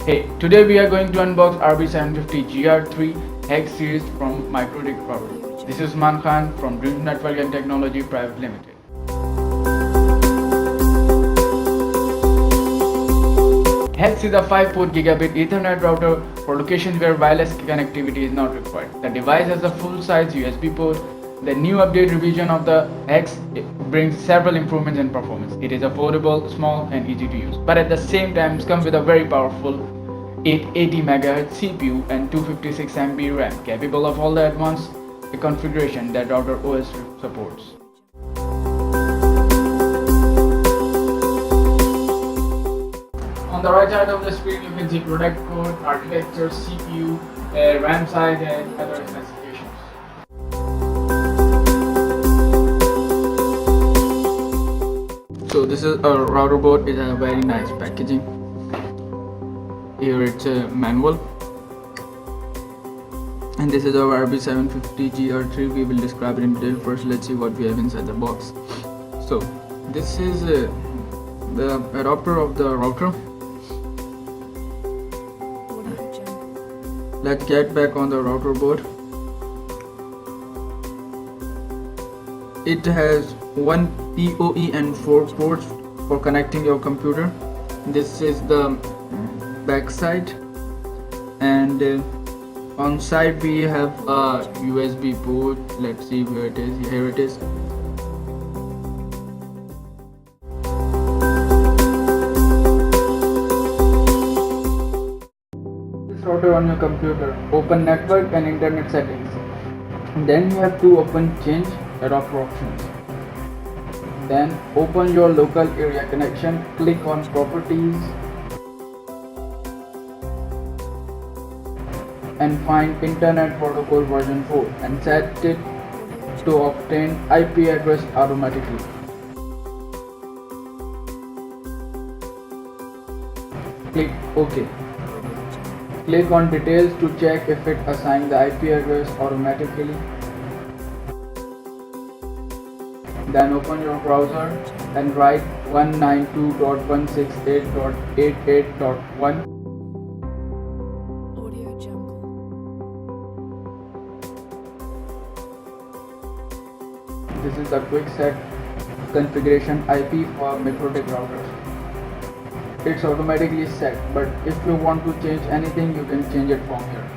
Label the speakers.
Speaker 1: Hey, today we are going to unbox RB750Gr3 Hex series from Mikrotik product. This is Man Khan from Dreams Network and Technology Private Limited. Hex is a 5-port gigabit Ethernet router for locations where wireless connectivity is not required. The device has a full-size USB port. The new update revision of the Hex brings several improvements in performance. It is affordable, small and easy to use, but at the same time it comes with a very powerful 880 MHz CPU and 256 MB RAM, capable of all the advanced configuration that router OS supports. On the right side of the screen you can see product code, architecture, CPU, RAM size and other specifications. So this is a router board. It has a very nice packaging. Here it's a manual, and this is our RB750Gr3. We will describe it in detail. First, let's see what we have inside the box. So this is the adapter of the router. Let's get back on the router board. It has one PoE and 4 ports for connecting your computer. This is the back side, and on side we have a USB port. Let's see where it is. Here it is. This router on your computer, open network and internet settings. Then you have to open change adapter options. Then open your local area connection, click on properties and find Internet Protocol version 4 and set it to obtain IP address automatically. Click OK. Click on details to check if it assigns the IP address automatically. Then open your browser and write 192.168.88.1. This is a quick set configuration IP for Mikrotik routers. It's automatically set, but if you want to change anything, you can change it from here.